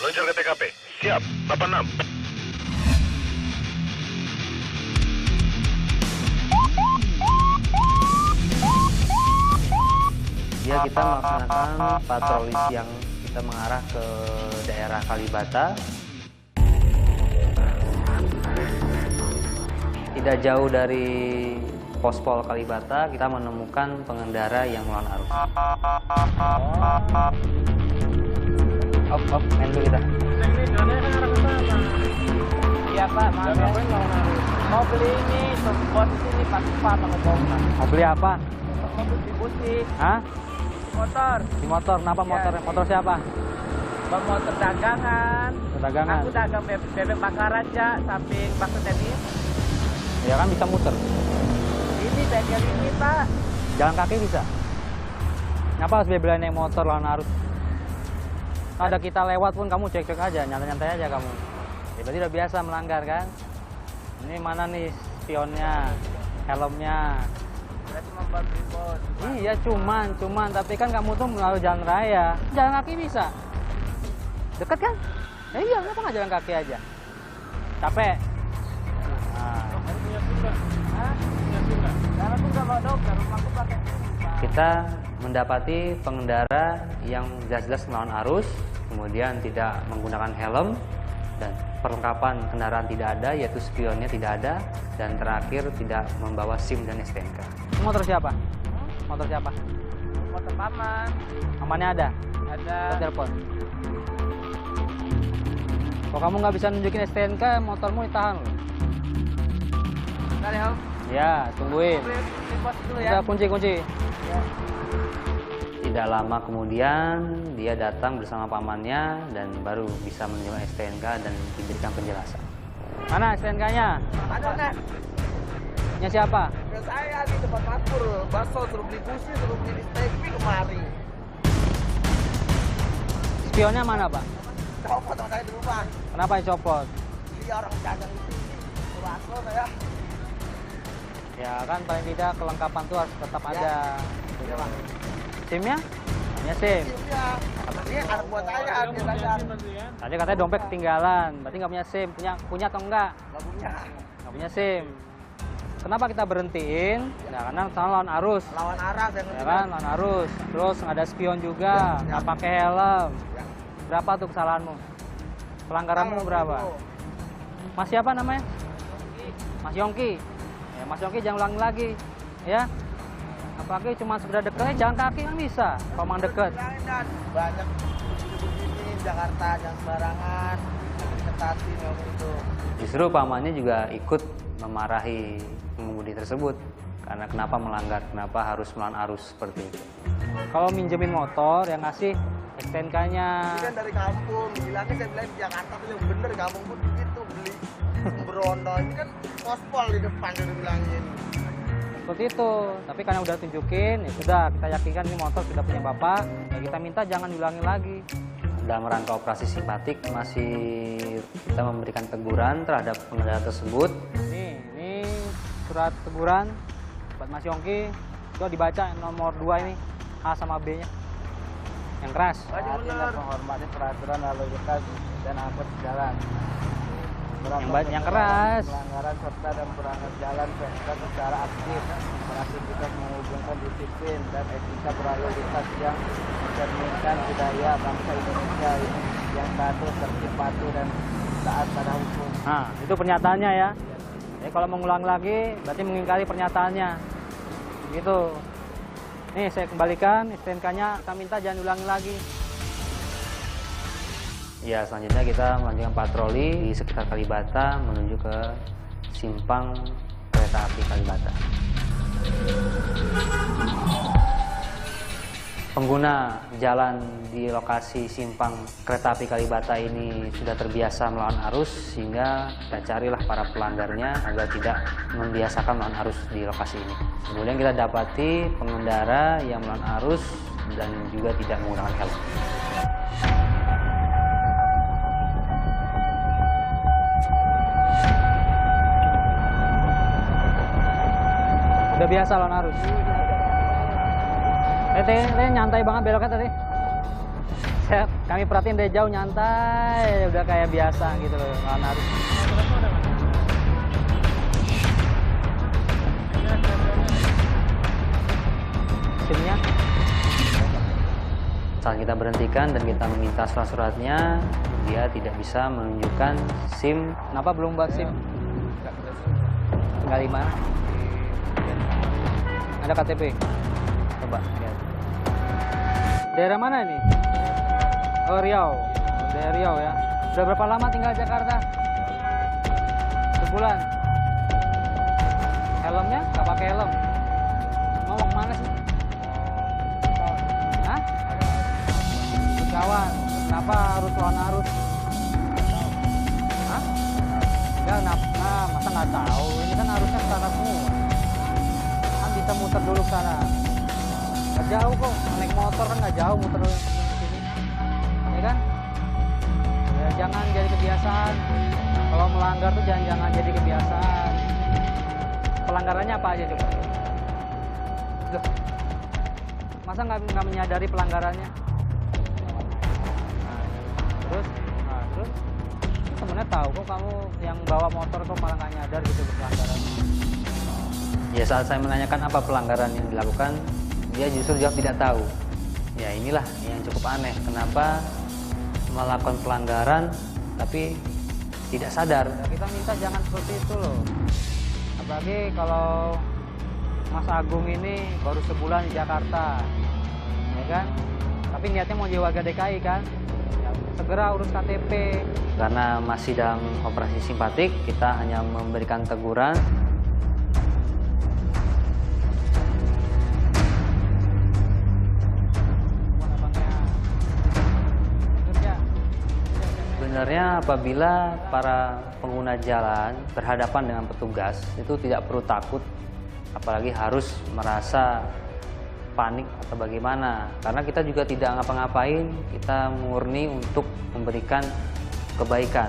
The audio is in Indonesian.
Meluncur ke TKP. Siap, 86. Ya, kita melaksanakan patroli siang. Kita mengarah ke daerah Kalibata. Tidak jauh dari Pospol Kalibata, kita menemukan pengendara yang melawan arus. Op, main dulu kita. Ini jalannya kan arah ke sana. Iya Pak, maaf Dan ya. ngapain lawan arus? Mau beli ini, bos ini Pak Pak mau bawa Mau beli apa? mau distribusi Hah? motor, Di motor. Kenapa motor? Ya. Motor siapa? bang motor dagangan. Perdagangan. Aku dagang bebek bakar aja, samping bakso tadi. Ya kan bisa muter. Ini bengkel ini Pak. Jalan kaki bisa. Kenapa harus bela naik motor lawan arus? Ada kita lewat pun kamu cek-cek aja, nyantai-nyantai aja kamu. Ya, berarti udah biasa melanggar kan? Ini mana nih spionnya, helmnya? Berarti membantu bos. Iya cuman, tapi kan kamu tuh melalui jalan raya. Jalan kaki bisa. Deket kan? Ya iya, kenapa nggak jalan kaki aja? Capek. Nah, Harus punya SIM nggak? Hah? Punya SIM nggak? Karena aku nggak bawa dokter, rumahku pakai ini Pak. kita mendapati pengendara yang jelas-jelas melawan arus, kemudian tidak menggunakan helm, dan perlengkapan kendaraan tidak ada, yaitu spionnya tidak ada, dan terakhir tidak membawa SIM dan STNK. Motor siapa? Motor siapa? Motor paman. Amannya ada? Ada. Kita telepon. Kalau kamu nggak bisa nunjukin STNK, motormu ditahan loh. Bentar ya Om. Ya, tungguin. Beli di pos dulu ya. Udah kunci. Ya. Tidak lama kemudian dia datang bersama pamannya dan baru bisa menunjukkan STNK dan diberikan penjelasan. Mana STNK-nya? Ada kan? Nya siapa? Ya saya di tempat makmur, bakso suruh beli busi, suruh beli di steak kemari. Spionnya mana, Pak? Copot sama saya di rumah. Kenapa dicopot? Dia orang dagang di sini. Bakso saya. Ya kan paling tidak kelengkapan tuh harus tetap ada. Ya Pak. SIM-nya? Hanya SIM. Iya. Ini anak buat saya Dia dia punya dagang. SIM berarti kan? Tadi katanya dompet ketinggalan, berarti nggak punya SIM. Punya atau enggak? Nggak punya. Nggak punya SIM. Kenapa kita berhentiin? Nah, karena sama lawan arus. Lawan arah saya Ya kan, lawan arus. Terus nggak ada spion juga, nggak pakai helm. Ya. Berapa tuh kesalahanmu? Pelanggaranmu berapa? Mas siapa namanya? Mas Yongki. Ya, Mas Yongki jangan ulangi lagi, ya. Apalagi cuma sekedar deket, jalan kaki kan bisa. Kalau mau deket. Dan banyak begini Jakarta yang sembarangan, ketati ngomong itu. Justru pamannya juga ikut memarahi pengemudi tersebut karena kenapa melanggar, kenapa harus melawan arus seperti itu. Kalau minjemin motor yang ngasih STNK-nya. Ini kan dari kampung, bilangnya saya bilang di Jakarta tuh yang bener, kampung pun begitu beli Sembrono. Ini kan pospol di depan udah bilangin. Seperti itu, tapi karena udah tunjukin, ya sudah kita yakinkan ini motor sudah punya bapak, ya kita minta jangan diulangi lagi. Dalam rangka operasi simpatik masih kita memberikan teguran terhadap pengendara tersebut. Ini surat teguran buat Mas Yongki, coba dibaca nomor 2 ini, A sama B-nya, yang keras. Benar. Menghormati peraturan lalu lintas dan angkut jalan. Yang keras. Pelanggaran serta dan pelanggar jalan serta secara aktif beraktivitas menghubungkan disiplin dan etika berlalu lintas yang mencerminkan budaya bangsa Indonesia ini yang patuh, tertib, patuh dan taat pada hukum. Nah, itu pernyataannya ya. Jadi kalau mengulang lagi, berarti mengingkari pernyataannya. Gitu. Nih, saya kembalikan STNK-nya, kita minta jangan ulangi lagi. Ya, selanjutnya kita melanjutkan patroli di sekitar Kalibata menuju ke simpang kereta api Kalibata. Pengguna jalan di lokasi simpang kereta api Kalibata ini sudah terbiasa melawan arus, sehingga kita carilah para pelanggarnya agar tidak membiasakan melawan arus di lokasi ini. Kemudian kita dapati pengendara yang melawan arus dan juga tidak menggunakan helm. Udah biasa lawan arus. Teh nyantai banget beloknya tadi. Saya Kami perhatiin dari jauh nyantai, udah kayak biasa gitu loh. Lawan arus. Berapa ada mas? Ini ada SIM-nya saat kita berhentikan dan kita meminta surat-suratnya, dia tidak bisa menunjukkan SIM. Kenapa belum buat SIM? Tinggal di mana? Ada KTP? Coba lihat. Daerah mana ini? Oh, Riau. Oh, daerah Riau ya. Sudah berapa lama tinggal di Jakarta? Sebulan. Helmnya? Nggak pakai helm. Mau kemana sih? Hah? Kawan. Kenapa harus lawan arus? Hah? Enggak, masa nggak tahu? Ini kan arusnya ke sana semua. Kan bisa muter dulu ke sana. Nggak jauh kok. Naik motor kan nggak jauh muter dulu ke sini. Ya kan? Ya, jangan jadi kebiasaan. Kalau melanggar tuh jangan jadi kebiasaan. Pelanggarannya apa aja coba? Loh, masa nggak menyadari pelanggarannya? Terus sebenarnya tahu kok kamu yang bawa motor kok malah nggak nyadar gitu pelanggarannya. Ya saat saya menanyakan apa pelanggaran yang dilakukan, dia justru jawab tidak tahu. Ya inilah yang cukup aneh. Kenapa melakukan pelanggaran tapi tidak sadar? Ya, kita minta jangan seperti itu loh. Apalagi kalau Mas Agung ini baru sebulan di Jakarta, ya kan? Tapi niatnya mau jadi warga DKI kan? Ya, segera urus KTP. Karena masih dalam operasi simpatik, kita hanya memberikan teguran. Sebenarnya apabila para pengguna jalan berhadapan dengan petugas itu tidak perlu takut, apalagi harus merasa panik atau bagaimana, karena kita juga tidak ngapa-ngapain, kita murni untuk memberikan kebaikan.